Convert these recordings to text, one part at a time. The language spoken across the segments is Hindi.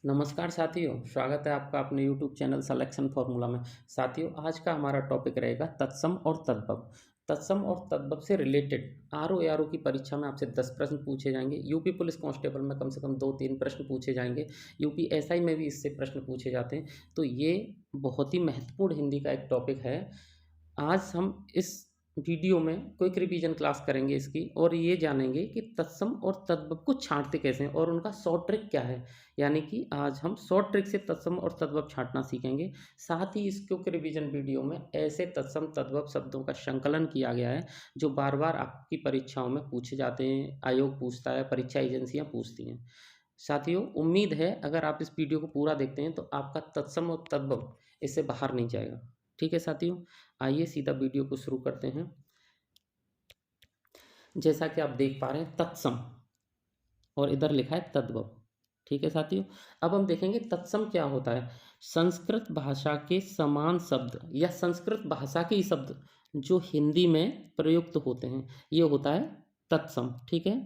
नमस्कार साथियों, स्वागत है आपका अपने YouTube चैनल सिलेक्शन फार्मूला में। साथियों, आज का हमारा टॉपिक रहेगा तत्सम और तद्भव। तत्सम और तद्भव से रिलेटेड आरओ एआरओ की परीक्षा में आपसे 10 प्रश्न पूछे जाएंगे। यूपी पुलिस कांस्टेबल में कम से कम 2-3 प्रश्न पूछे जाएंगे। यूपी एसआई में भी इससे प्रश्न पूछे जाते हैं। तो ये बहुत ही महत्वपूर्ण हिंदी का एक टॉपिक है। आज हम इस वीडियो में क्विक रिवीजन क्लास करेंगे इसकी, और ये जानेंगे कि तत्सम और तद्भव को छांटते कैसे हैं और उनका शॉर्ट ट्रिक क्या है। यानी कि आज हम शॉर्ट ट्रिक से तत्सम और तद्भव छांटना सीखेंगे। साथ ही इस क्विक रिवीजन वीडियो में ऐसे तत्सम तद्भव शब्दों का संकलन किया गया है जो बार बार आपकी परीक्षाओं में पूछे जाते हैं, आयोग पूछता है, परीक्षा एजेंसियां पूछती हैं। साथियों, उम्मीद है अगर आप इस वीडियो को पूरा देखते हैं तो आपका तत्सम और तद्भव इससे बाहर नहीं जाएगा। ठीक है साथियों, आइए सीधा वीडियो को शुरू करते हैं। जैसा कि आप देख पा रहे हैं तत्सम, और इधर लिखा है तद्भव। ठीक है साथियों, अब हम देखेंगे तत्सम क्या होता है। संस्कृत भाषा के समान शब्द या संस्कृत भाषा के ही शब्द जो हिंदी में प्रयुक्त होते हैं, ये होता है तत्सम। ठीक है,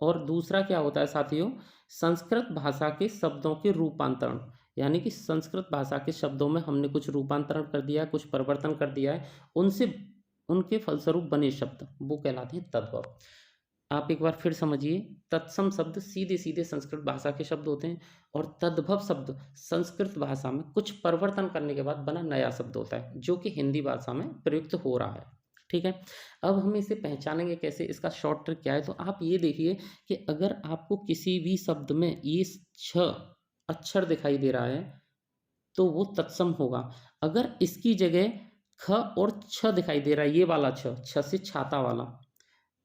और दूसरा क्या होता है साथियों, संस्कृत भाषा के शब्दों के रूपांतरण। यानी कि संस्कृत भाषा के शब्दों में हमने कुछ रूपांतरण कर दिया है, कुछ परिवर्तन कर दिया है, उनसे उनके फलस्वरूप बने शब्द वो कहलाते हैं तद्भव। आप एक बार फिर समझिए, तत्सम शब्द सीधे सीधे संस्कृत भाषा के शब्द होते हैं, और तद्भव शब्द संस्कृत भाषा में कुछ परिवर्तन करने के बाद बना नया शब्द होता है जो कि हिंदी भाषा में प्रयुक्त हो रहा है। ठीक है, अब हम इसे पहचानेंगे कैसे, इसका शॉर्ट ट्रिक क्या है। तो आप ये देखिए कि अगर आपको किसी भी शब्द में ये छ अक्षर दिखाई दे रहा है तो वो तत्सम होगा। अगर इसकी जगह ख और छ दिखाई दे रहा है, ये वाला छ से छाता वाला,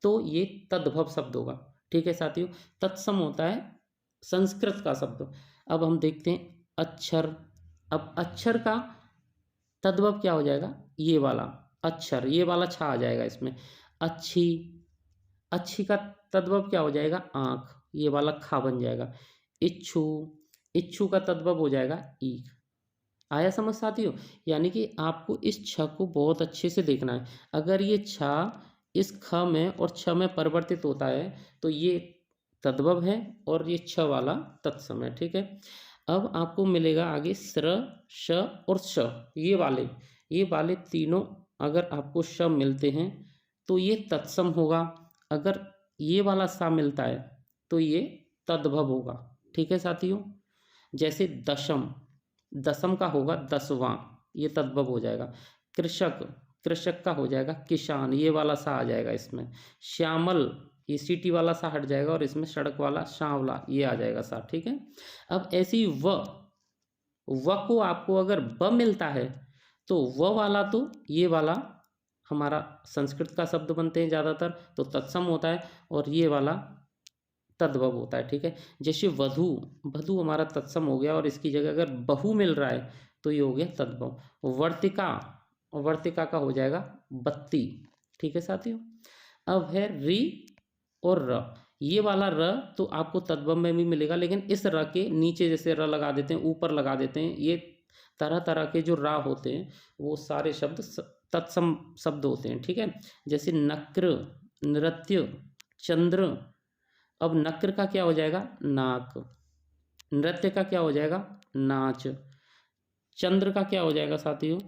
तो ये तद्भव शब्द होगा। ठीक है साथियों, तत्सम होता है संस्कृत का शब्द। अब हम देखते हैं अक्षर। अब अक्षर का तद्भव क्या हो जाएगा, ये वाला अक्षर, ये वाला छा आ जाएगा इसमें। अच्छी, अच्छी का तद्भव क्या हो जाएगा, आँख, ये वाला खा बन जाएगा। इच्छु, इच्छु का तद्भव हो जाएगा ईख। आया समझ साथियों। यानी कि आपको इस छ को बहुत अच्छे से देखना है। अगर ये छ इस ख में और छ में परिवर्तित होता है तो ये तद्भव है, और ये छ वाला तत्सम है। ठीक है, अब आपको मिलेगा आगे स्र, श और श। ये वाले तीनों अगर आपको श मिलते हैं तो ये तत्सम होगा। अगर ये वाला सा मिलता है तो ये तद्भव होगा। ठीक है साथियों, जैसे दशम, दशम का होगा दसवां, ये तद्भव हो जाएगा। कृषक, कृषक का हो जाएगा किसान, ये वाला सा आ जाएगा इसमें। श्यामल, ये सीटी वाला सा हट जाएगा और इसमें सड़क वाला सांवला ये आ जाएगा सा। ठीक है, अब ऐसी व को आपको अगर ब मिलता है तो व वाला तो ये वाला हमारा संस्कृत का शब्द बनते हैं ज़्यादातर, तो तत्सम होता है, और ये वाला तद्भव होता है। ठीक है, जैसे वधु, वधु हमारा तत्सम हो गया, और इसकी जगह अगर बहु मिल रहा है तो ये हो गया तद्भव। वर्तिका, वर्तिका का हो जाएगा बत्ती। ठीक है साथियों, अब है री और र। ये वाला र तो आपको तद्भव में भी मिलेगा, लेकिन इस र के नीचे जैसे र लगा देते हैं, ऊपर लगा देते हैं, ये तरह तरह के जो रा होते हैं वो सारे शब्द तत्सम शब्द होते हैं। ठीक है, जैसे नक्र, नृत्य, चंद्र। अब नक्र का क्या हो जाएगा, नाक। नृत्य का क्या हो जाएगा, नाच। चंद्र का क्या हो जाएगा साथियों,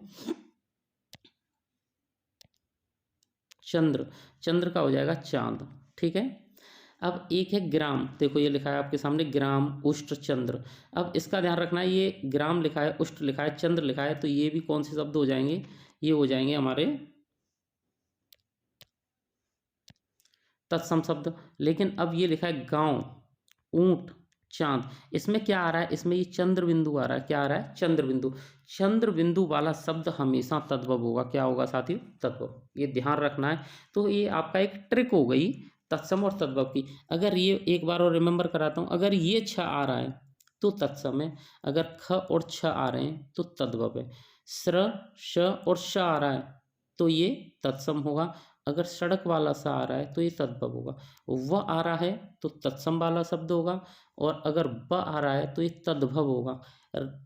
चंद्र, चंद्र का हो जाएगा चांद। ठीक है, अब एक है ग्राम, देखो ये लिखा है आपके सामने ग्राम, उष्ट, चंद्र। अब इसका ध्यान रखना है, ये ग्राम लिखा है, उष्ट लिखा है, चंद्र लिखा है, तो ये भी कौन से शब्द हो जाएंगे, ये हो जाएंगे हमारे तत्सम शब्द। लेकिन अब ये लिखा है गांव, ऊंट, चांद, इसमें क्या आ रहा है, इसमें ये चंद्र बिंदु आ रहा है। क्या आ रहा है, चंद्र बिंदु। चंद्र बिंदु वाला शब्द हमेशा तद्भव होगा। क्या होगा साथियों, तद्भव, ये ध्यान रखना है। तो ये आपका एक ट्रिक हो गई तत्सम और तद्भव की। अगर ये एक बार और रिमेंबर कराता हूँ, अगर ये छ आ रहा है तो तत्सम है, अगर ख और छ आ रहे हैं तो तद्भव है। स्र, श और श आ रहा है तो ये तत्सम होगा। अगर सड़क वाला सा आ रहा है तो ये तद्भव होगा। व आ रहा है तो तत्सम वाला शब्द होगा, और अगर ब आ रहा है तो ये तद्भव होगा।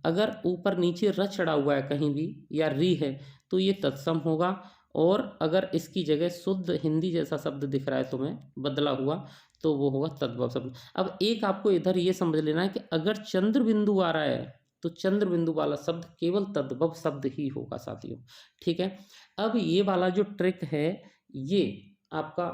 अगर ऊपर नीचे र चढ़ा हुआ है कहीं भी या री है तो ये तत्सम होगा, और अगर इसकी जगह शुद्ध हिंदी जैसा शब्द दिख रहा है तुम्हें बदला हुआ, तो वो होगा तद्भव शब्द। अब एक आपको इधर ये समझ लेना है कि अगर चंद्र बिंदु आ रहा है तो चंद्र बिंदु वाला शब्द केवल तद्भव शब्द ही होगा साथियों। ठीक है, अब ये वाला जो ट्रिक है ये आपका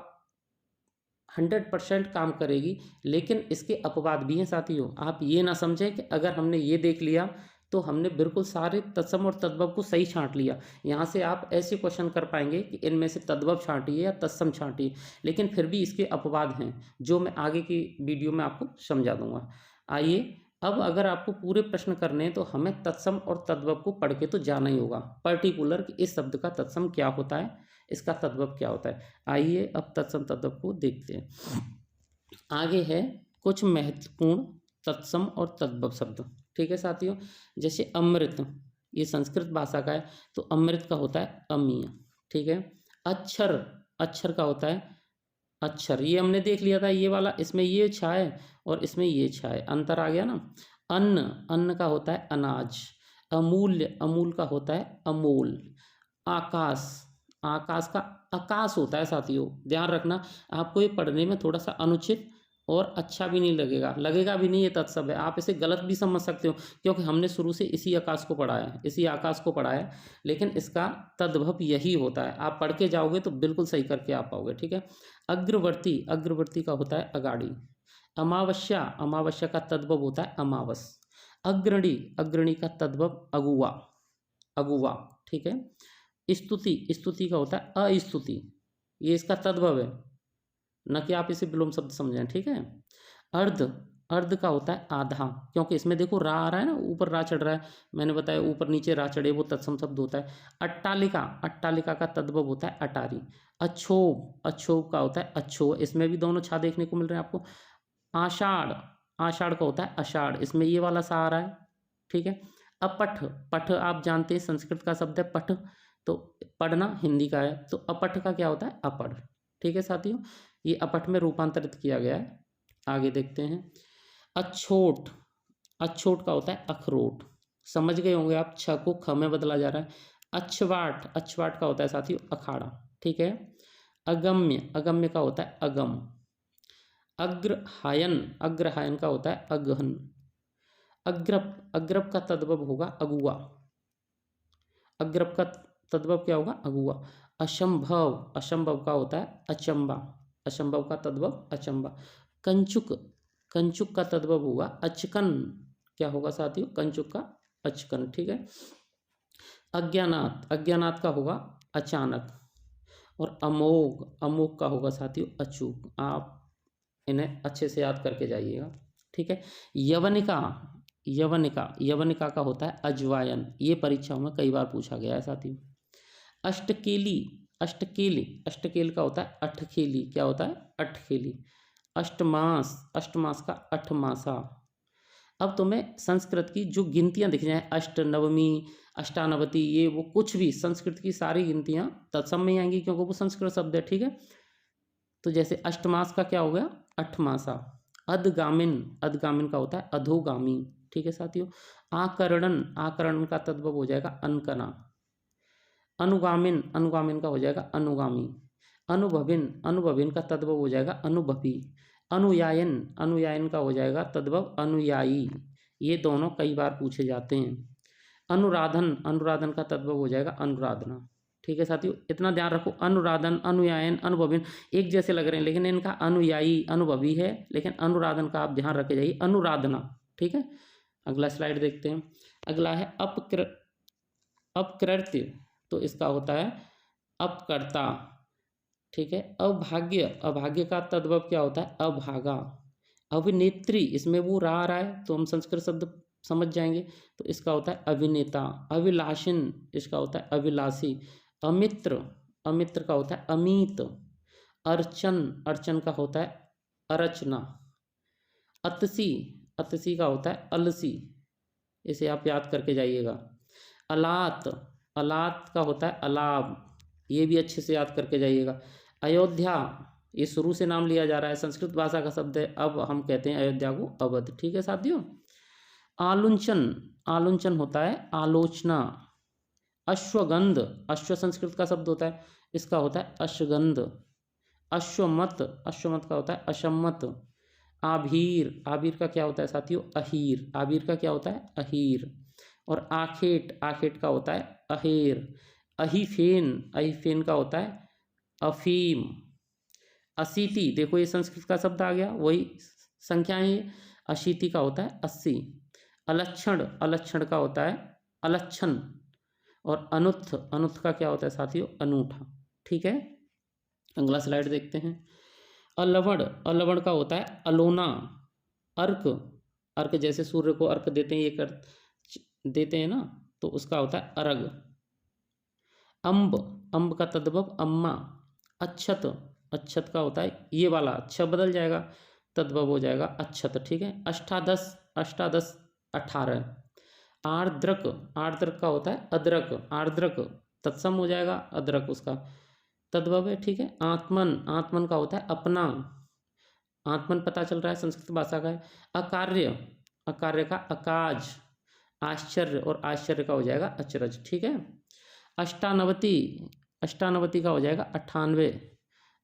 100% काम करेगी, लेकिन इसके अपवाद भी हैं साथियों। आप ये ना समझें कि अगर हमने ये देख लिया तो हमने बिल्कुल सारे तत्सम और तद्भव को सही छांट लिया। यहाँ से आप ऐसे क्वेश्चन कर पाएंगे कि इनमें से तद्भव छांटिए या तत्सम छांटिए, लेकिन फिर भी इसके अपवाद हैं जो मैं आगे की वीडियो में आपको समझा दूंगा। आइए, अब अगर आपको पूरे प्रश्न करने हैं तो हमें तत्सम और तद्भव को पढ़ के तो जाना ही होगा, पर्टिकुलर कि इस शब्द का तत्सम क्या होता है, इसका तद्भव क्या होता है। आइए अब तत्सम तद्भव को देखते हैं। आगे है कुछ महत्वपूर्ण तत्सम और तद्भव शब्द। ठीक है साथियों, जैसे अमृत, ये संस्कृत भाषा का है तो अमृत का होता है अमीय। ठीक है, अक्षर, अक्षर का होता है अक्षर, ये हमने देख लिया था ये वाला, इसमें ये छा है और इसमें ये छा है, अंतर आ गया ना। अन्न, अन्न का होता है अनाज। अमूल्य, अमूल का होता है अमोल। आकाश, आकाश का आकाश होता है साथियों, ध्यान रखना। आपको ये पढ़ने में थोड़ा सा अनुचित और अच्छा भी नहीं लगेगा, लगेगा भी नहीं, ये तत्सम है। आप इसे गलत भी समझ सकते हो क्योंकि हमने शुरू से इसी आकाश को पढ़ा है, इसी आकाश को पढ़ा है, लेकिन इसका तद्भव यही होता है। आप पढ़ के जाओगे तो बिल्कुल सही करके आ पाओगे। ठीक है, अग्रवर्ती, अग्रवर्ती का होता है अगाड़ी। अमावस्या, अमावस्या का तद्भव होता है अमावस। अग्रणी, अग्रणी का तद्भव अगुआ, अगुआ। ठीक है, स्तुति, स्तुति का होता है अस्तुति, ये इसका तद्भव है, न कि आप इसे विलोम शब्द समझें। ठीक है, अर्ध, अर्ध का होता है आधा, क्योंकि इसमें देखो रा आ रहा है ना, ऊपर रा चढ़ रहा है, मैंने बताया ऊपर नीचे रा चढ़े वो तत्सम शब्द होता है। अट्टालिका, अट्टालिका का तद्भव होता है अटारी। अक्षोभ, अक्षोभ का होता है अच्छो, इसमें भी दोनों छा देखने को मिल रहे हैं आपको। आषाढ़, आषाढ़ का होता है अषाढ़, इसमें ये वाला सा आ रहा है। ठीक है, अपठ, पठ आप जानते हैं संस्कृत का शब्द है पठ, तो पढ़ना हिंदी का है, तो अपठ का क्या होता है अपढ़। ठीक है साथियों, ये अपठ में रूपांतरित किया गया है। आगे देखते हैं, अछोट, अछोट का होता है अखरोट, समझ गए होंगे आप, छ को ख में बदला जा रहा है। अछवाट, अछवाट का होता है साथियों अखाड़ा। ठीक है, अगम्य, अगम्य का होता है अगम। अग्रहायन, अग्रहायन का होता है अगहन। अग्रप, अग्रप का तद्भव होगा अगुआ, अग्रप का तद्भव क्या होगा अगुआ। असंभव, असंभव का होता है अचंबा, असंभव का तद्भव अचंबा। कंचुक, कंचुक का तद्भव होगा अचकन, क्या होगा साथियों कंचुक का अचकन। ठीक है, अज्ञानात, अज्ञानात का होगा अचानक। और अमोघ, अमोघ का होगा साथियों अचूक। आप इन्हें अच्छे से याद करके जाइएगा। ठीक है, यवनिका, यवनिका, यवनिका का होता है अजवायन, ये परीक्षाओं में कई बार पूछा गया है साथियों। अष्टकेली, अष्टकेली, अष्टकेल का होता है अठखेली, क्या होता है अठखेली। अष्टमास, अष्टमास का अठमासा। अब तुम्हें संस्कृत की जो गिनतियां दिख जाए, अष्ट, नवमी, अष्टानवती, ये वो कुछ भी संस्कृत की सारी गिनतियां तत्सम में आएंगी क्योंकि वो संस्कृत शब्द है। ठीक है, तो जैसे अष्टमास का क्या हो गया अठमासा। अधगामिन, अधगामिन का होता है अधोगामी। ठीक है साथियों, आकरणन, आकरणन का तद्भव हो जाएगा अनकना। अनुगामिन, अनुगामिन का हो जाएगा अनुगामी। अनुभविन, अनुभविन का तद्भव हो जाएगा अनुभवी। अनुयायन, अनुयायन का हो जाएगा तद्भव अनुयायी, ये दोनों कई बार पूछे जाते हैं। अनुराधन, अनुराधन का तद्भव हो जाएगा अनुराधना। ठीक है साथियों, इतना ध्यान रखो, अनुराधन, अनुयायन, अनुभविन एक जैसे लग रहे हैं, लेकिन इनका अनुयायी अनुभवी है, लेकिन अनुराधन का आप ध्यान रखे जाइए अनुराधना। ठीक है, अगला स्लाइड देखते हैं। अगला है अपकृत्य, तो इसका होता है अपकर्ता। ठीक है, अभाग्य, अभाग्य का तद्भव क्या होता है अभागा। अभिनेत्री, इसमें वो रहा रहा है तो हम संस्कृत शब्द समझ जाएंगे, तो इसका होता है अभिनेता। अभिलाषिन, इसका होता है अभिलाषी। अमित्र, अमित्र का होता है अमित। अर्चन, अर्चन का होता है अर्चना। अतसी, अतसी का होता है अलसी, इसे आप याद करके जाइएगा। अलात, अलात का होता है अलाभ, ये भी अच्छे से याद करके जाइएगा। अयोध्या, ये शुरू से नाम लिया जा रहा है, संस्कृत भाषा का शब्द है, अब हम कहते हैं अयोध्या को अवध। ठीक है साथियों, आलुंचन, आलुंचन होता है आलोचना। अश्वगंध, अश्व संस्कृत का शब्द होता है, इसका होता है अश्वगंध। अश्वमत, अश्वमत का होता है अशम्मत। आभीर, आभीर का क्या होता है साथियों, अहीर। आभीर का क्या होता है, अहीर। और आखेट, आखेट का होता है अहेर। अहीफेन, अहीफेन का होता है अफीम। अशीति, देखो ये संस्कृत का शब्द आ गया, वही संख्याएं ये। अशीति का होता है 80। अलक्षण, अलक्षण का होता है अलक्षण। और अनुत्थ, अनुत्थ का क्या होता है साथियों, अनूठा। ठीक है, अगला स्लाइड देखते हैं। अलवण, अलवण का होता है अलोना। अर्क, अर्क जैसे सूर्य को अर्क देते हैं, ये कर देते हैं ना, तो उसका होता है अरग। अम्ब, अम्ब का तद्भव अम्मा। अच्छत, अच्छत का होता है ये वाला, अच्छा बदल जाएगा, तद्भव हो जाएगा अच्छत। ठीक है, अष्टादश, अष्टादश 18। आर्द्रक, आर्द्रक का होता है अदरक। आर्द्रक तत्सम हो जाएगा, अदरक उसका तद्भव है। ठीक है, आत्मन, आत्मन का होता है अपना। आत्मन पता चल रहा है संस्कृत भाषा का है। अकार्य, अकार्य का अकाज। आश्चर्य, और आश्चर्य का हो जाएगा अचरज। ठीक है, अष्टानवति, अष्टानवति का हो जाएगा 98।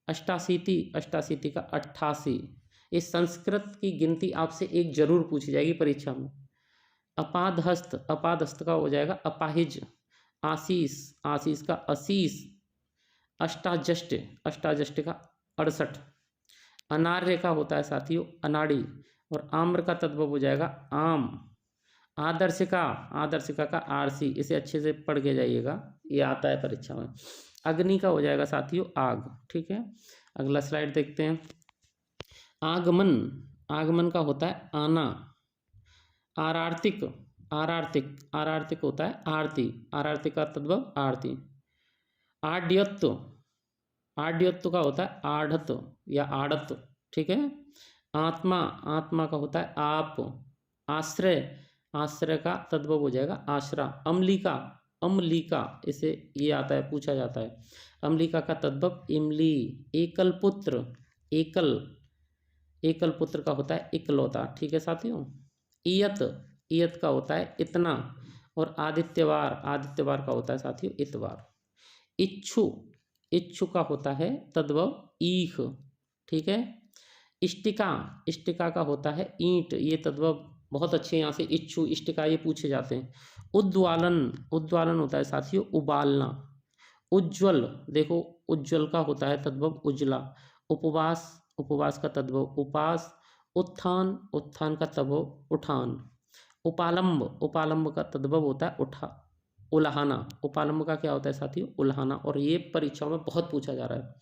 अष्टाशीति, अष्टाशीति का 88। इस संस्कृत की गिनती आपसे एक जरूर पूछी जाएगी परीक्षा में। अपादहस्त, अपादहस्त का हो जाएगा अपाहिज। आशीष, आशीष का अशीष। अष्टाजष्ट, अष्टाजष्ट का 68। अनार्य का होता है साथियों अनाड़ी। और आम्र का तद्भव हो जाएगा आम। आदर्शिका, आदर्शिका का आरसी, इसे अच्छे से पढ़ के जाइएगा, ये आता है परीक्षा में। अग्नि का हो जाएगा साथियों आग। ठीक है, अगला स्लाइड देखते हैं। आगमन, आगमन का होता है आना। आरार्तिक, आरार्तिक, आरार्तिक होता है आरती। आरार्तिक का तद्भव आरती। आड्यत्व, आड्यत्व का होता है आढ़त या आड़त। ठीक है, आत्मा, आत्मा का होता है आप। आश्रय, आश्रय का तद्भव हो जाएगा आश्रा। अम्लिका, अम्लिका, इसे ये आता है, पूछा जाता है। अम्लिका का तद्भव इमली। एकल पुत्र, एकल, एकल पुत्र का होता है इकलौता। ठीक है साथियों। इयत, इयत का होता है इतना। और आदित्यवार, आदित्यवार का होता है साथियों इतवार। इच्छु, इच्छु का होता है तद्भव ईख। ठीक है, इष्टिका, इष्टिका का होता है ईंट, ये तद्भव बहुत अच्छे यहाँ से इच्छु इष्टिका ये पूछे जाते हैं। उद्वालन, उद्वालन होता है साथियों उबालना। उज्ज्वल, देखो उज्ज्वल का होता है तद्भव उजला। उपवास, उपवास का तद्भव उपास। उत्थान, उत्थान का तद्भव उठान। उपालंब, उपालंब का तद्भव होता है उठा, उल्हाना। उपालंब का क्या होता है साथियों उल्हाना, और ये परीक्षाओं में बहुत पूछा जा रहा है।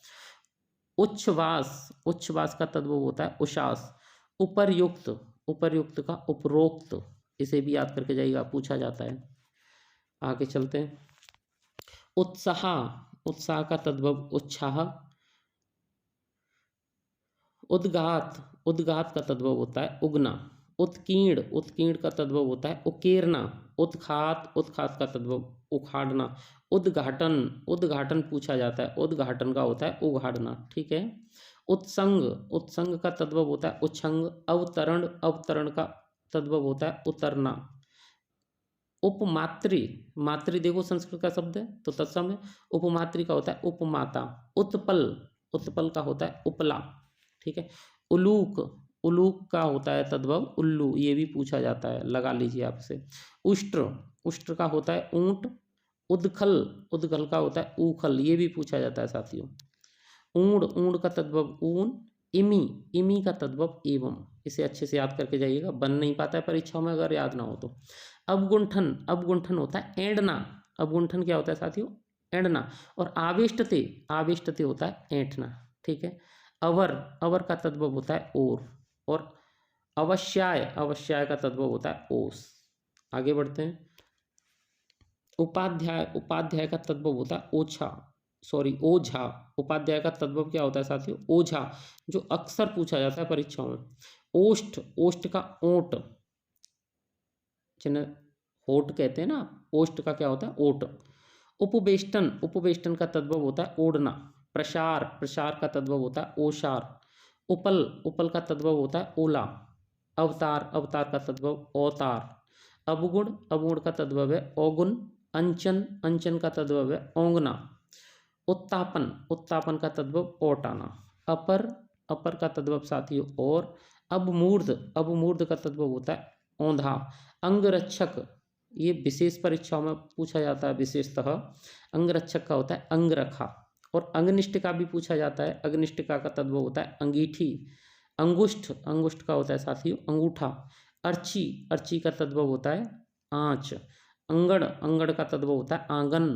उच्छ्वास, उच्छ्वास का तद्भव होता है उशास। उपर्युक्त, उपर्युक्त का उपरोक्त, इसे भी याद करके जाइएगा, पूछा जाता है। आगे चलते हैं। उत्साह, उत्साह का तद्भव उत्साह। उद्गात, उद्गात का तद्भव होता है उगना। उत्कीर्ण, उत्कीर्ण का तद्भव होता है उकेरना। उत्खात, उत्खात का तद्भव उखाड़ना। उद्घाटन, उद्घाटन पूछा जाता है, उद्घाटन का होता है उघाड़ना। ठीक है, उत्संग, उत्संग का तद्भव होता है उच्छंग। अवतरण, अवतरण का तद्भव होता है उतरना। उपमात्री, मातृ देखो संस्कृत का शब्द है तो तत्सम है। उपमात्री का होता है उपमाता। उत्पल, उत्पल का होता है उपला। ठीक है, उलूक, उलूक का होता है तद्भव उल्लू, ये भी पूछा जाता है, लगा लीजिए आपसे। उष्ट्र, उष्ट्र का होता है ऊंट। उदखल, उदखल का होता है ऊखल, ये भी पूछा जाता है साथियों। ऊंड, ऊंड का तद्भव ऊन। इमी, इमी का तद्भव एवं, इसे अच्छे से याद करके जाइएगा, बन नहीं पाता है परीक्षाओं में अगर याद ना हो तो। अवगुंठन, अवगुंठन होता है एंडना। अवगुंठन क्या होता है साथियों एंडना। और आविष्टते, आविष्टते होता है ऐंठना। ठीक है, अवर, अवर का तद्भव होता है और अवश्याय, अवश्याय का तद्भव होता है ओस। आगे बढ़ते हैं। उपाध्याय, उपाध्याय का तद्भव होता है ओछा, सॉरी ओझा। उपाध्याय का तद्भव क्या होता है साथियों ओझा, जो अक्सर पूछा जाता है परीक्षाओं में। ओष्ठ, ओष्ठ का ओट, जिन्हें होठ कहते हैं ना, ओष्ठ का क्या होता है ओट। उपवेष्टन, उपवेष्टन का तद्भव होता है ओढ़ना। प्रसार, प्रसार का तद्भव होता है ओसार। उपल, उपल का तद्भव होता है ओला। अवतार, अवतार का तद्भव अवतार। अवगुण, अवगुण का तद्भव है अवगुण। अंचन, अंचन का तद्भव है ओंगना। उत्तापन, उत्तापन का तद्भव ओटाना। अपर, अपर का तद्भव साथियों और। अबमूर्ध, अबमूर्ध का तद्भव होता है औंधा। अंगरक्षक, ये विशेष परीक्षाओं में पूछा जाता है विशेषतः। अंगरक्षक का होता है अंगरखा। और अग्निष्टिका भी पूछा जाता है, अग्निष्टिका का तद्भव होता है अंगीठी। अंगुष्ठ, अंगुष्ठ का होता है साथियों अंगूठा। अर्ची, अर्ची का तद्भव होता है आँच। अंगड़, अंगड़ का तद्भव होता है आंगन।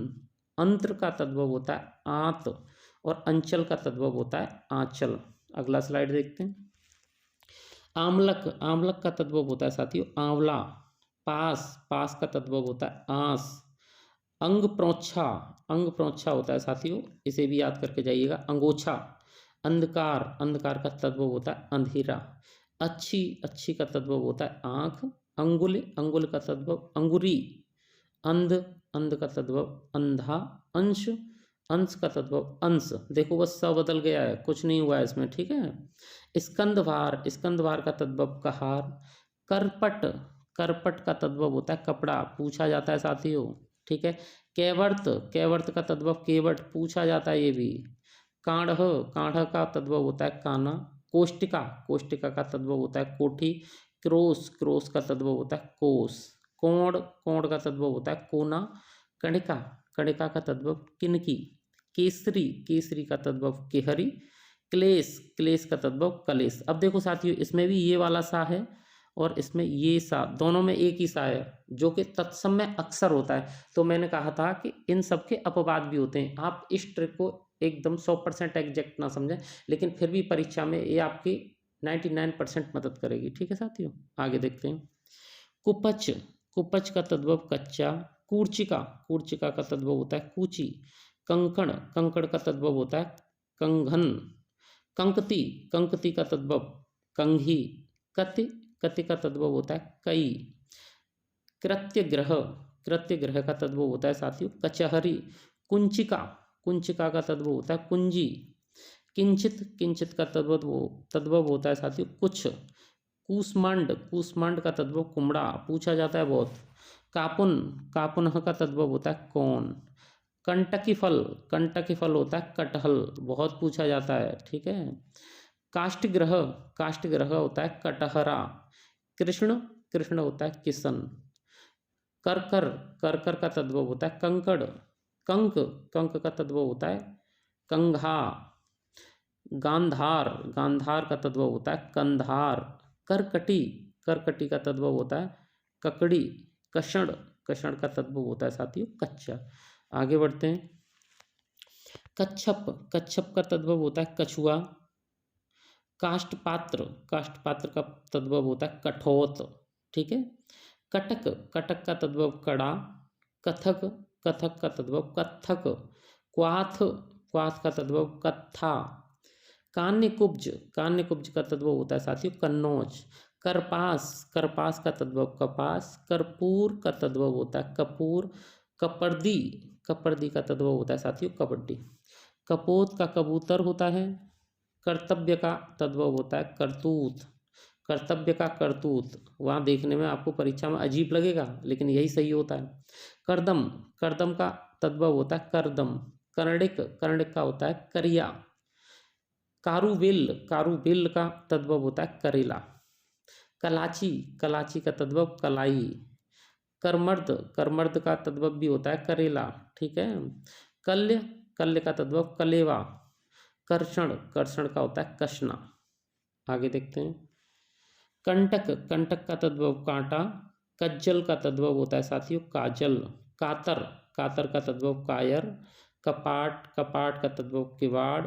अंत्र का तद्भव होता है आंत। और अंचल का तद्भव होता है आंचल। अगला स्लाइड देखते हैं। आमलक, आमलक का तद्भव होता है साथियों आंवला। पास, पास का तद्भव होता है आंस। अंग प्रोच्छा, अंग प्रोच्छा होता है साथियों, इसे भी याद करके जाइएगा अंगोछा। अंधकार, अंधकार का तद्भव होता है अंधेरा। अच्छी, अच्छी का तद्भव होता है आँख। अंगुल, अंगुल का तद्भव अंगुरी। अंध, अंध का तद्भव अंधा। अंश, अंश का तद्भव अंश। देखो बस स बदल गया है, कुछ नहीं हुआ है इसमें, ठीक है। स्कंदभार, स्कंदभार का तद्भव कहार। करपट, करपट का तद्भव होता है कपड़ा, पूछा जाता है साथियों, ठीक है। कैवर्त, कैवर्त का तद्भव केवट, पूछा जाता है ये भी। काढ़, काढ़ का तद्भव होता है काना। कोष्टिका, कोष्टिका का तद्भव होता है कोठी। क्रोस, क्रोस का तद्भव होता है कोस। कोण, कोण का तद्भव होता है कोना। कणिका, कणिका का तद्भव किनकी। केसरी, केसरी का तद्भव केहरी। क्लेश, क्लेश का तद्भव कलेश। अब देखो साथियों इसमें भी ये वाला सा है और इसमें ये सा, दोनों में एक ही सा है जो कि तत्सम में अक्सर होता है। तो मैंने कहा था कि इन सब के अपवाद भी होते हैं। आप इस ट्रिक को एकदम 100% एग्जैक्ट ना समझें, लेकिन फिर भी परीक्षा में ये आपकी 99% मदद करेगी, ठीक है साथियों। आगे देखते हैं। कुपच, कुपच का तद्भव कच्चा। कूर्चिका, कूर्चिका का तद्भव होता है कूची। कंकण, कंकड़ का तद्भव होता है कंघन। कंकती, कंकती का तद्भव कंघी। कति, कति का तद्भव होता है कई। कृत्य ग्रह, कृत्य ग्रह का तद्भव होता है साथियों कचहरी। कुंचिका, कुंचिका का तद्भव होता है कुंजी। किंचित, किंचित का तद्भव होता है साथियों कुछ। कूष्मांड, कूष्मांड का तद्भव कुमड़ा, पूछा जाता है बहुत। कापुन, कापुन का तद्भव होता है कौन। कंटकी फल, कंटकी फल होता है कटहल, बहुत पूछा जाता है, ठीक है। काष्ठग्रह, काष्ठग्रह होता है कटहरा। कृष्ण, कृष्ण होता है किशन। करकर, करकर का तद्भव होता है कंकड़। कंक, कंक का तद्भव होता है कंघा। गांधार, गांधार का तद्भव होता है कंधार। करकटी, करकटी का तद्भव होता है ककड़ी। कषण, कषण का तद्भव होता है साथियों कच्चा। आगे बढ़ते हैं। कच्छप, कच्छप का तद्भव होता है कछुआ। काष्ठपात्र, काष्ठपात्र का तद्भव होता है कठोत, ठीक है। कटक, कटक का तद्भव कड़ा। कथक, कथक का तद्भव कत्थक। क्वाथ, क्वाथ का तद्भव कत्था। कान्यकुब्ज, कान्यकुब्ज का तद्भव होता है साथियों कन्नौज। करपास, करपास का तद्भव कपास। कर्पूर का तद्भव होता है कपूर। कपर्दी, कपर्दी का तद्भव होता है साथियों कबड्डी। कपोत का कबूतर होता है। कर्तव्य का तद्भव होता है करतूत। कर्तव्य का करतूत, वहाँ देखने में आपको परीक्षा में अजीब लगेगा लेकिन यही सही होता है। करदम, करदम का तद्भव होता है करदम। कर्णिक, कर्णिक का होता है करिया। कारुविल, कारुविल का तद्भव होता है करेला। कलाची, कलाची का तद्भव कलाई। करमर्द, करमर्द का तद्भव भी होता है करेला, ठीक है। कल्य, कल्य का तद्भव कलेवा। कर्षण, कर्षण का होता है कसना। आगे देखते हैं। कंटक, कंटक का तद्भव कांटा। कज्जल का तद्भव होता है साथियों काजल। कातर, कातर का तद्भव कायर। कपाट, कपाट का तद्भव किवाड़।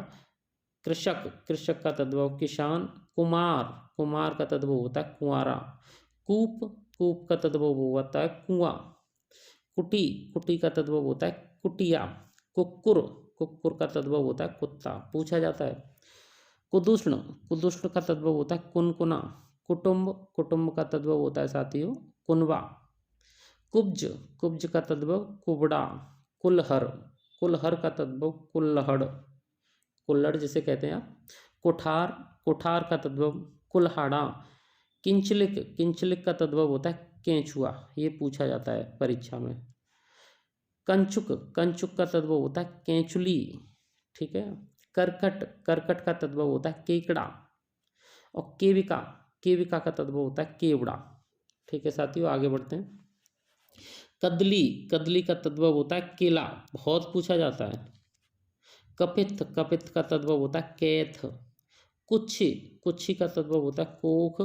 कृषक, कृषक का तद्भव किसान। कुमार, कुमार का तद्भव होता है कुंवारा। कूप, कूप का तद्भव होता है कुआं। कुटी, कुटी का तद्भव होता है कुटिया। कुक्कुर, कुक्कुर का तद्भव होता है कुत्ता, पूछा जाता है। कुदूषण, कुदूषण का तद्भव होता है कुनकुना। कुटुंब, कुटुंब का तद्भव होता है साथियों कुनवा। कुब्ज, कुब्ज का तद्भव कुबड़ा। कुलहर, कुलहर का तद्भव कुल्हड़, कुल्हड़ जिसे कहते हैं आप। कुठार, कुठार का तद्भव कुल्हाड़ा। किंचलिक, किंचलिक का तद्भव होता है केंचुआ, ये पूछा जाता है परीक्षा में। कंचुक, कंचुक का तद्भव होता है केंचुली, ठीक है। करकट, करकट का तद्भव होता है केकड़ा। और केविका, केविका का तद्भव होता है केवड़ा, ठीक है साथियों। आगे बढ़ते हैं। कदली, कदली का तद्भव होता है केला, बहुत पूछा जाता है। कपित, कपित का तद्भव होता है कैथ। कुच्छी, कुच्छी का तद्भव होता है कोख।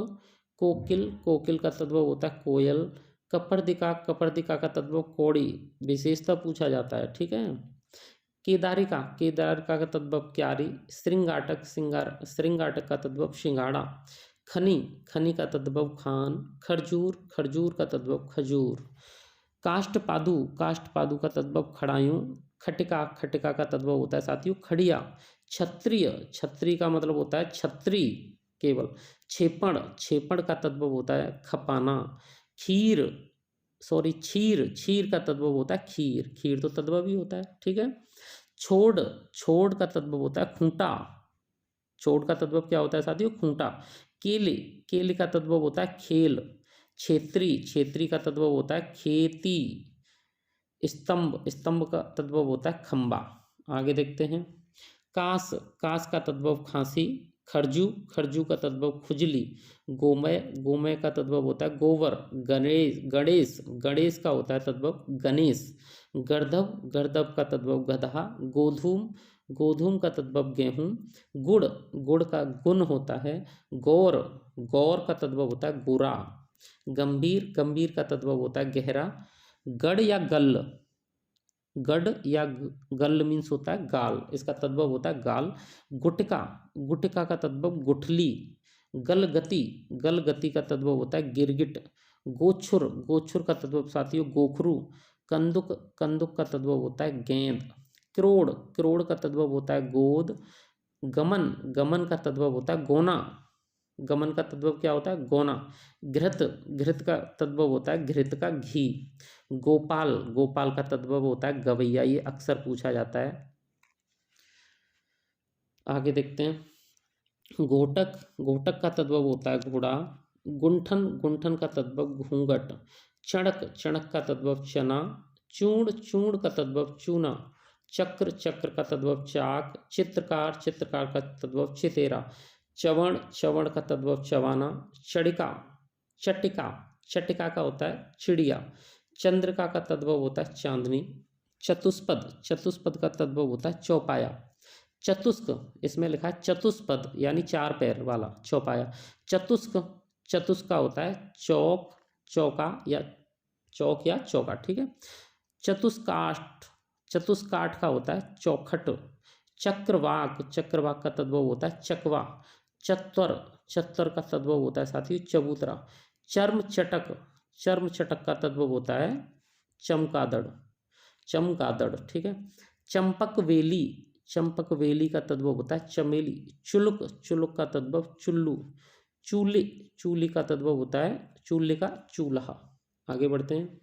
कोकिल, कोकिल का तद्भव होता है कोयल। कपर्दिका, कपर्दिका का तद्भव कौड़ी, विशेषता पूछा जाता है, ठीक है। केदारिका, केदारिका का तद्भव क्यारी। श्रृंगाटक, श्रृंगाटक का तद्भव सिंगाड़ा। खनी, खनी का तद्भव खान। खरजूर, खरजूर का तद्भव खजूर। काष्ठपादु, काष्ठपादु का तद्भव खड़ायूं। खटिका, खटिका का तद्भव होता है साथियों खड़िया। क्षत्रिय, क्षत्रिय का मतलब होता है छत्री केवल। छेपण, छेपण का तद्भव होता है खपाना। खीर, सॉरी क्षीर, क्षीर का तद्भव होता है खीर, खीर तो तद्भव ही होता है, ठीक है। छोड़, छोड़ का तद्भव होता है खूंटा। छोड़ का तद्भव क्या होता है साथियों खूंटा। केले, केले का तद्भव होता है खेल। क्षेत्री, क्षेत्री का तद्भव होता है खेती। स्तंभ, स्तंभ का तद्भव होता है खंबा। आगे देखते हैं। कास, कास का तद्भव खांसी। खरजू, खरजू का तद्भव खुजली। गोमय, गोमय का तद्भव होता है गोबर। गणेश, गणेश, गणेश का होता है तद्भव गणेश। गर्दभ, गर्दभ का तद्भव गधा। गोधूम, गोधूम का तद्भव गेहूं। गुड़, गुड़ का गुण होता है गौर। गौर का तद्भव होता है गुरा। गंभीर, गंभीर का तद्भव होता है गहरा। गढ़ या गल, गढ़ या गल मीन्स होता है गाल, इसका तद्भव होता है गाल। गुटका, गुटका का तद्भव गुठली। गलगति, गलगति का तद्भव होता है गिरगिट। गोछुर, गोछुर का तद्भव साथियों गोखरू। कंदुक, कंदुक का तद्भव होता है गेंद। क्रोड़, क्रोड़ का तद्भव होता है गोद। गमन, गमन का तद्भव होता है गोना। गमन का तद्भव क्या होता है गोना। घृत, घृत का तद्भव होता है घृत का घी। गोपाल, गोपाल का तद्भव होता है गवैया, ये अक्सर पूछा जाता है। आगे देखते हैं। घोटक, घोटक का तद्भव होता है घोड़ा। गुंठन, गुंठन का तद्भव घूंघट। चणक, चणक का तद्भव चना। चूर्ण, चूर्ण का तद्भव चूना। चक्र, चक्र का तद्भव चाक। चित्रकार, चित्रकार का तद्भव चितेरा। चवण, चवण का तद्भव चवाना। चड़िका, चटिका, चटिका का होता है चिड़िया। चंद्रिका का तद्भव होता है चांदनी। चतुष्पद, चतुष्पद का तद्भव होता है चौपाया। चतुष्क, इसमें लिखा है चतुष्पद यानी चार पैर वाला चौपाया। चतुष्क, चतुष्क का होता है चौक, चौका या चौक या चौका, ठीक है। चतुष्काष्ठ, चतुष्काठ का होता है चौखट। चक्रवाक, चक्रवाक का तद्भव होता है चकवा। चत्वर, चत्वर का तद्भव होता है साथियों चबूतरा। चर्म चटक, चर्म चटक का तद्भव होता है चमगादड़, चमगादड़, ठीक है। चंपक वेली, चंपक वेली का तद्भव होता है चमेली। चुलुक, चुलुक का तद्भव चुल्लू। चूली, चूली का तद्भव होता है चूल्हे का चूल्हा। आगे बढ़ते हैं।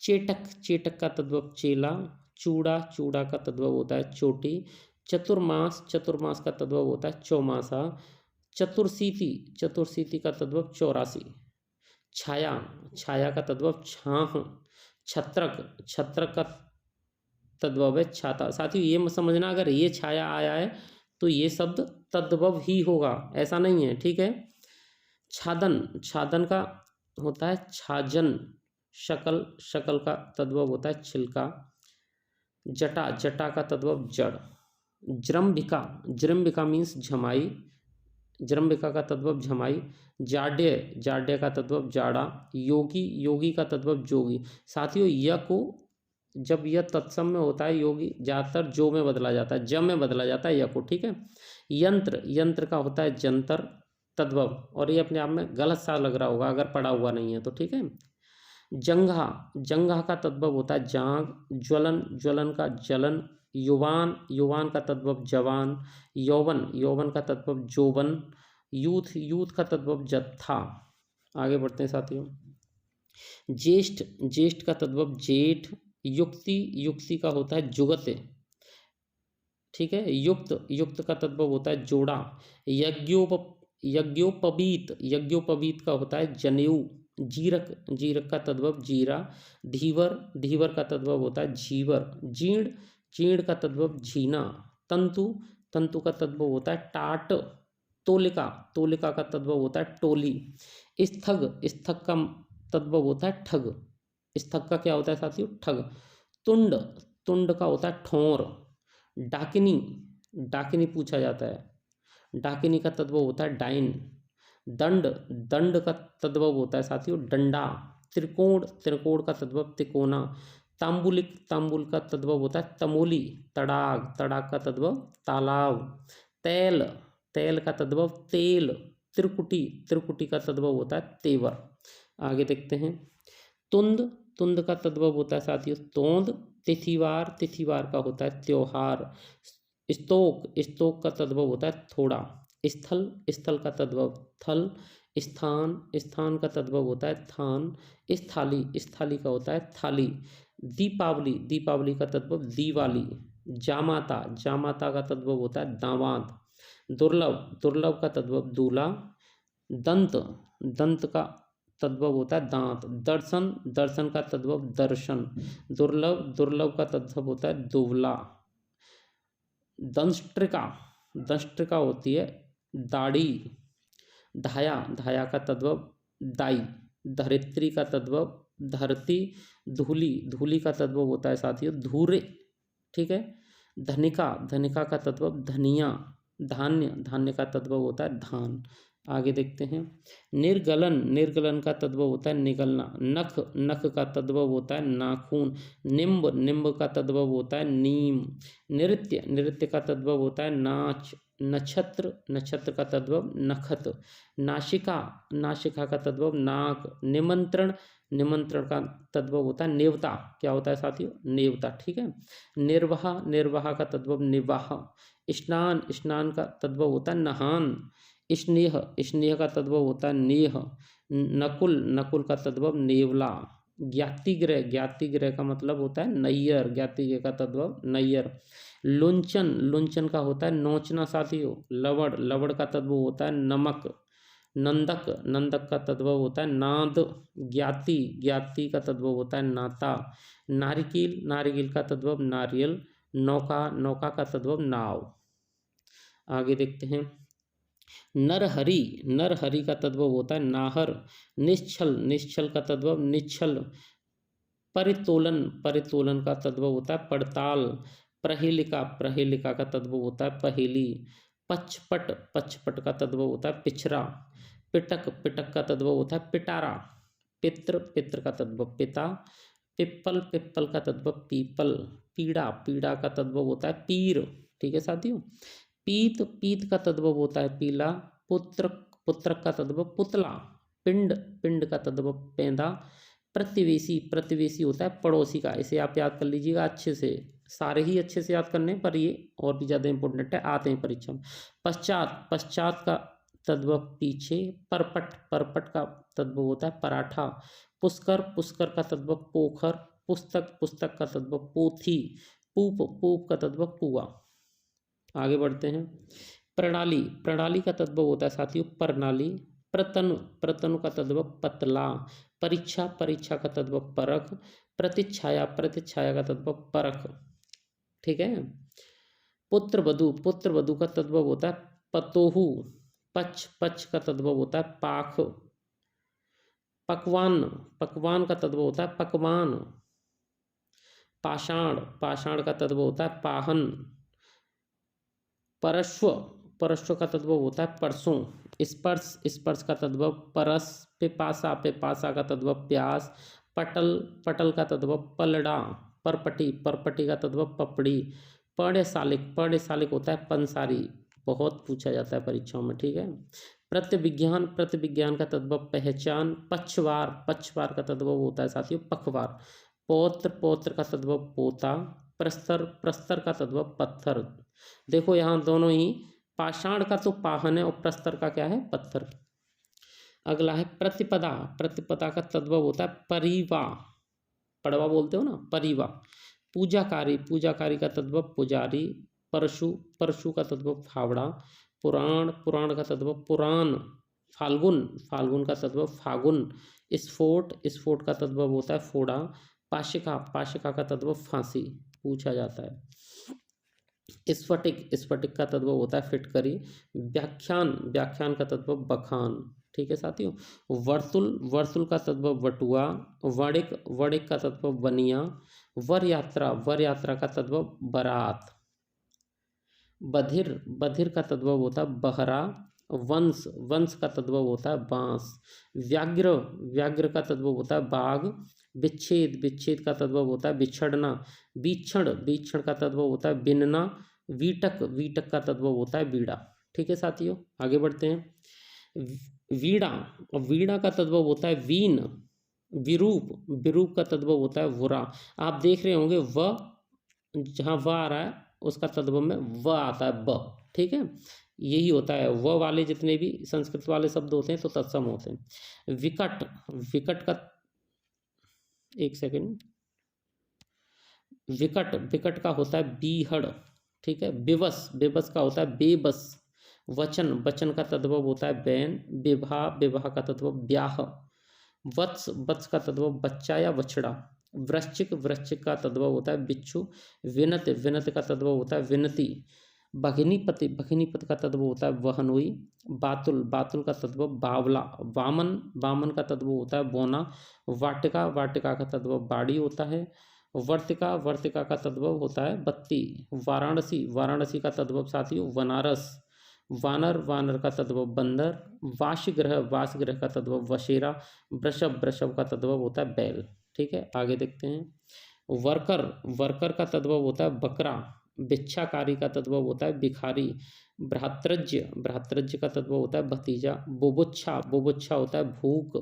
चेटक, चेटक का तद्भव चेला। चूड़ा, चूड़ा का तद्भव होता है चोटी। चतुर्मास, चतुर्मास का तद्भव होता है चौमासा। चतुर्शीति, चतुर्शीति का तद्भव 84। छाया, छाया का तद्भव छाह। छत्रक, छत्रक का तद्भव है छाता। साथियों ये मत समझना अगर ये छाया आया है तो ये शब्द तद्भव ही होगा, ऐसा नहीं है, ठीक है। छादन, छादन का होता है छाजन। शकल, शकल का तद्भव होता है छिलका। जटा, जटा का तद्भव जड़। जृंभिका, जृंभिका मीन्स झमाई। जृंभिका का तद्भव झमाई। जाड्य, जाड्य का तद्भव जाड़ा। योगी, योगी का तद्भव जोगी। साथियों य को जब यह तत्सम में होता है योगी ज़्यादातर जो में बदला जाता है, ज में बदला जाता है य को, ठीक है। यंत्र, यंत्र का होता है जंतर तद्भव, और ये अपने आप में गलत सा लग रहा होगा अगर पढ़ा हुआ नहीं है तो, ठीक है। जंघा, जंघा का तद्भव होता है जांग। ज्वलन, ज्वलन का जलन। युवान, युवान का तद्भव जवान। यौवन, यौवन का तद्भव जोवन। यूथ, यूथ का तद्भव जत्था। आगे बढ़ते हैं साथियों। ज्येष्ठ, ज्येष्ठ का तद्भव जेठ। युक्ति, युक्ति का होता है जुगते, ठीक है। युक्त, युक्त का तद्भव होता है जोड़ा। यज्ञोपवीत, यज्ञोपवीत का होता है जनेऊ। जीरक, जीरक का तद्भव जीरा। धीवर, धीवर का तद्भव होता है झीवर। जीर्ण, जीर्ण का तद्भव झीना। तंतु, तंतु का तद्भव होता है टाट। तोलिका, तोलिका का तद्भव होता है टोली। स्थग, स्थग का तद्भव होता है ठग। स्थग का क्या होता है साथियों? ठग। तुंड, तुंड का होता है ठोर। डाकिनी, डाकिनी पूछा जाता है। डाकिनी का तद्भव होता है डाइन। दंड, दंड का तद्भव होता है साथियों डंडा। त्रिकोण, त्रिकोण का तद्भव तिकोना। तांबुलिक, तांबुल का तद्भव होता है तमोली। तड़ाग, तड़ाग का तद्भव तालाब। तैल, तैल का तद्भव तेल। त्रिकुटी, त्रिकुटी का तद्भव होता है तेवर। आगे देखते हैं। तुंद, तुंद का तद्भव होता है साथियों तोंद। तिथिवार, तिथिवार का होता है त्योहार। स्तोक, स्तोक का तद्भव होता है थोड़ा। स्थल, स्थल का तद्भव थल। स्थान, स्थान का तद्भव होता है थान। स्थाली, स्थाली का होता है थाली। दीपावली, दीपावली का तद्भव दीवाली। जामाता, जामाता का तद्भव होता है दामाद। दुर्लभ, दुर्लभ का तद्भव दूल्हा। दंत, दंत का तद्भव होता है दांत। दर्शन, दर्शन का तद्भव दर्शन। दुर्लभ, दुर्लभ का तद्भव होता है दुबला। दंष्ट्रिका, दंष्ट्रिका होती है दाढ़ी। धाया, धाया का तद्भव दाई। धरित्री का तद्भव धरती। धूली, धूली का तद्भव होता है साथियों धूरे। ठीक है। धनिका, धनिका का तद्भव धनिया। धान्य, धान्य का तद्भव होता है धान। आगे देखते हैं। निर्गलन, निर्गलन का तद्भव होता है निगलना। नख, नख का तद्भव होता है नाखून। निम्ब, निम्ब का तद्भव होता है नीम। नृत्य, नृत्य का तद्भव होता है नाच। नक्षत्र, नक्षत्र का तद्भव नखत। नासिका, नासिका का तद्भव नाक। निमंत्रण, निमंत्रण का तद्भव होता है नेवता। क्या होता है साथियों? नेवता। ठीक है। निर्वाह, निर्वाह का तद्भव निवाह। स्नान, स्नान का तद्भव होता है नहान। स्नेह, स्नेह का तद्भव होता है नेह। नकुल, नकुल का तद्भव नेवला। ज्ञातिग्रह, ज्ञातिग्रह का मतलब होता है नैयर। ज्ञातिग्रह का तद्भव नैयर। लुंचन, लुंचन का होता है नोचना साथियों। लवड़, लवड़ का तद्भव होता है नमक। नंदक, नंदक का तद्भव होता है नाद। ज्ञाति, ज्ञाति का तद्भव होता है नाता। नारिकेल, नारिकेल का तद्भव नारियल। नौका, नौका का तद्भव नाव। आगे देखते हैं। नरहरि, नरहरि का तद्भव होता है नाहर। निश्छल, निश्छल का तद्भव निश्छल। परितोलन, परितोलन का तद्भव होता है पड़ताल। प्रहेलिका, प्रहेलिका का तद्भव होता है पहेली। पचपट, पचपट का तद्भव होता है पिछरा। पिटक, पिटक का तद्भव होता है पिटारा। पित्र, पित्र का तद्भव पिता। पिप्पल, पिप्पल का तद्भव पीपल। पीड़ा, पीड़ा का तद्भव होता है पीर। ठीक है साथियों। पीत, पीत का तद्भव होता है पीला। पुत्र, पुत्र का तद्भव पुतला। पिंड, पिंड का तद्भव पेंदा। प्रतिवेशी, प्रतिवेशी होता है पड़ोसी का। इसे आप याद कर लीजिएगा अच्छे से। सारे ही अच्छे से याद करने पर ये और भी ज़्यादा इंपॉर्टेंट है, आते हैं परीक्षा में। पश्चात, पश्चात का तद्भव पीछे। परपट, परपट का तद्भव होता है पराठा। पुष्कर, पुष्कर का तद्भव पोखर। पुस्तक, पुस्तक का तद्भव पोथी। पूप, पूप का तद्भव पुआ। आगे बढ़ते हैं। प्रणाली, प्रणाली का तद्भव होता है साथियों प्रणाली। प्रतनु, प्रतनु का तद्भव पतला। परीक्षा, परीक्षा का तद्भव परख। प्रतिच्छाया, प्रतिच्छाया का तद्भव परख। ठीक है। पुत्र वधु, पुत्र वधु का तद्भव होता है पतोहू। पक्ष, पक्ष का तद्भव होता है पाख। पकवान, पकवान का तद्भव होता है पकवान। पाषाण, पाषाण का तद्भव होता है पाहन। परश्व, परश्व का तद्भव होता है परसों। स्पर्श, स्पर्श का तद्भव परस। पिपासा, पिपासा का तद्भव प्यास। पटल, पटल का तद्भव पलड़ा। परपटी, परपटी का तद्भव पपड़ी। पर्णशालिक, पर्णशालिक होता है पंसारी। बहुत पूछा जाता है परीक्षाओं में। ठीक है। प्रतिविज्ञान, प्रतिविज्ञान का तद्भव पहचान। पक्षवार, पक्षवार का तद्भव होता है साथियों पखवार। पौत्र, पौत्र का तद्भव पोता। प्रस्तर, प्रस्तर का तद्भव पत्थर। देखो यहाँ दोनों ही, पाषाण का तो पाहन है और प्रस्तर का क्या है? पत्थर। अगला है प्रतिपदा, प्रतिपदा का तद्भव होता है परिवा। पड़वा बोलते हो ना, परिवा। पूजाकारी, पूजाकारी का तद्भव पुजारी। परशु, परशु का तद्भव फावड़ा। पुराण, पुराण का तद्भव पुराण। फाल्गुन, फाल्गुन का तद्भव फागुन। स्फोट का तद्भव होता है फोड़ा। पाशिका का तद्भव फांसी, पूछा जाता है। स्फटिक का तद्भव होता है फिटकरी। व्याख्यान का तद्भव बखान। ठीक है साथियों। वर्तुल का तद्भव वटुआ। वणिक का तद्भव बनिया। वर यात्रा का तद्भव बारात। बधिर का तद्भव होता है बहरा। वंश का तद्भव होता है बांस। व्याघ्र का तद्भव होता है बाघ। विच्छेद का तद्भव होता है बिछड़ना। बीक्षण का तद्भव होता है बिनना। वीटक का तद्भव होता है बीड़ा। ठीक है साथियों, आगे बढ़ते हैं। वीणा का तद्भव होता है वीण। विरूप का तद्भव होता है वुरा। आप देख रहे होंगे जहाँ व आ रहा है उसका तद्भव में व आता है ब। ठीक है, यही होता है। व वाले जितने भी संस्कृत वाले शब्द होते हैं तो तत्सम होते हैं। विकट का, एक सेकंड, विकट का होता है बीहड़। ठीक है। बेबस का होता है बेबस। वचन का तद्भव होता है बैन। विवाह का तद्भव ब्याह। वत्स का तद्भव बच्चा या बछड़ा। वृश्चिक का तद्भव होता है बिच्छू। विनत का तद्भव होता है विनती। भगिनीपति का तद्भव होता है वहनुई। बातुल का तद्भव बावला। वामन का तद्भव होता है बोना। वाटिका का तद्भव बाड़ी होता है। वर्तिका का तद्भव होता है बत्ती। वाराणसी का तद्भव साथियों वनारस। वानर का तद्भव बंदर। वासगृह का तद्भव वशेरा। वृषभ का तद्भव होता है बैल। ठीक है, आगे देखते हैं। वर्कर का तद्भव होता है बकरा। भिक्षाकारी का तद्भव होता है भिखारी। भ्रातृज्य का तद्भव होता है भतीजा। बुभुक्षा होता है भूख।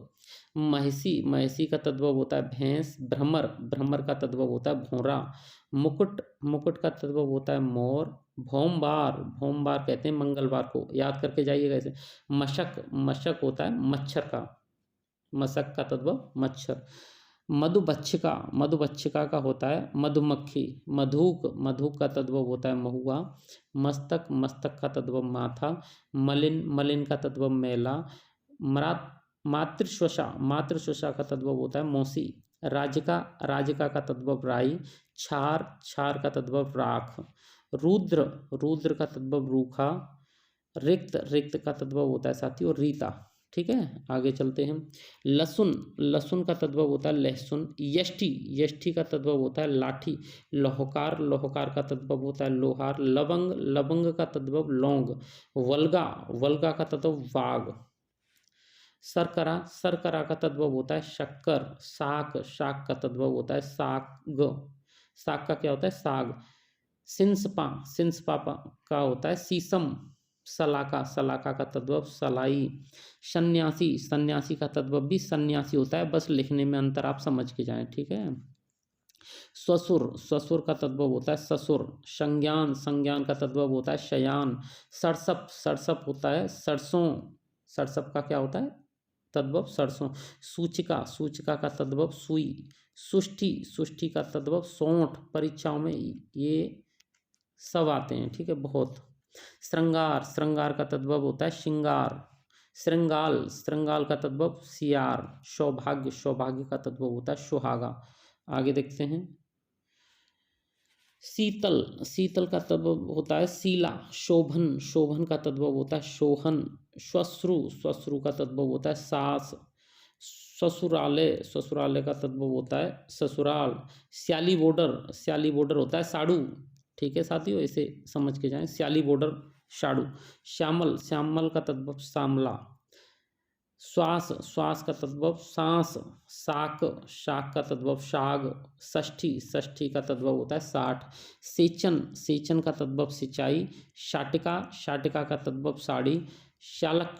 महिषी का तद्भव होता है भैंस। भ्रमर का तद्भव होता है भौरा। मुकुट का तद्भव होता है मोर। भोमवार कहते हैं मंगलवार को, याद करके जाइएगा ऐसे। मशक होता है मच्छर का। मशक का तद्भव मच्छर। मधुबच्छिका का होता है मधुमक्खी। मधुक का तद्भव होता है महुआ। मस्तक का तद्भव माथा। मलिन का तद्भव मैला। मातृश्वसा का तद्भव होता है मौसी। राजिका का तद्भव राई। क्षार का तद्भव राख। रुद्र का तद्भव रूखा। रिक्त का तद्भव होता है साथियों रीता। ठीक है, आगे चलते हैं। लहसुन का तद्भव होता है लहसुन। यष्टि का तद्भव होता है लाठी। लोहकार का तद्भव होता है लोहार। लवंग का तद्भव लौंग। वल्गा का तद्भव वाग। सरकरा का तद्भव होता है शक्कर। शाक का तद्भव होता है साग का क्या होता है साग। सिंसपा का होता है सीसम। सलाका का तद्भव सलाई। सन्यासी का तद्भव भी सन्यासी होता है, बस लिखने में अंतर आप समझ के जाएं। ठीक है। ससुर का तद्भव होता है ससुर। संज्ञान का तद्भव होता है शयान। सरसप होता है सरसों। सरसप का क्या होता है तद्भव सरसों। सूचिका का तद्भव सुई। सुष्टि का तद्भव सौंठ। परीक्षाओं में ये सब आते हैं। ठीक है, बहुत। श्रृंगार का तद्भव होता है श्रृंगार। श्रृंगाल का तद्भव सियार। सौभाग्य का तद्भव होता है सुहागा। आगे देखते हैं। शीतल का तद्भव होता है शीला। शोभन का तद्भव होता है शोहन। श्वश्रु का तद्भव होता है सास। ससुरालय का तद्भव होता है ससुराल। स्याली बॉर्डर होता है साड़ू। ठीक है साथियों, इसे समझ के जाएं। स्याली बॉर्डर साड़ू। श्यामल का तद्भव सामला। श्वास का तद्भव सांस। शाक का तद्भव शाग। षष्ठी का तद्भव होता है साठ। सेचन का तद्भव सिंचाई। शाटिका का तद्भव साड़ी। शालक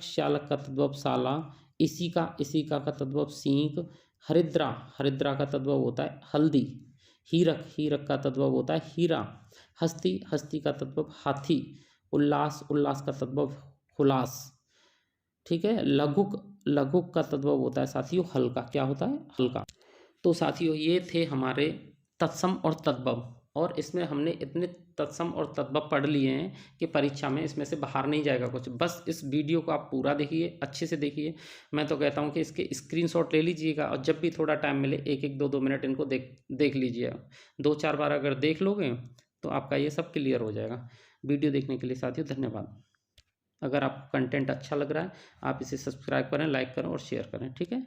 का तद्भव साला। इसिका का तद्भव सींक। हरिद्रा का तद्भव होता है हल्दी। हीरक का तद्भव होता है हीरा। हस्ती का तद्भव हाथी। उल्लास का तद्भव हुलास। ठीक है। लघुक का तद्भव होता है साथियों हल्का। क्या होता है हल्का। तो साथियों ये थे हमारे तत्सम और तद्भव, और इसमें हमने इतने तत्सम और तद्भव पढ़ लिए हैं कि परीक्षा में इसमें से बाहर नहीं जाएगा कुछ। बस इस वीडियो को आप पूरा देखिए, अच्छे से देखिए। मैं तो कहता हूँ कि इसके स्क्रीनशॉट ले लीजिएगा और जब भी थोड़ा टाइम मिले 1-1 2-2 मिनट इनको देख लीजिएगा। 2-4 बार अगर देख लोगे तो आपका ये सब क्लियर हो जाएगा। वीडियो देखने के लिए साथियों धन्यवाद। अगर आपको कंटेंट अच्छा लग रहा है आप इसे सब्सक्राइब करें, लाइक करें और शेयर करें। ठीक है।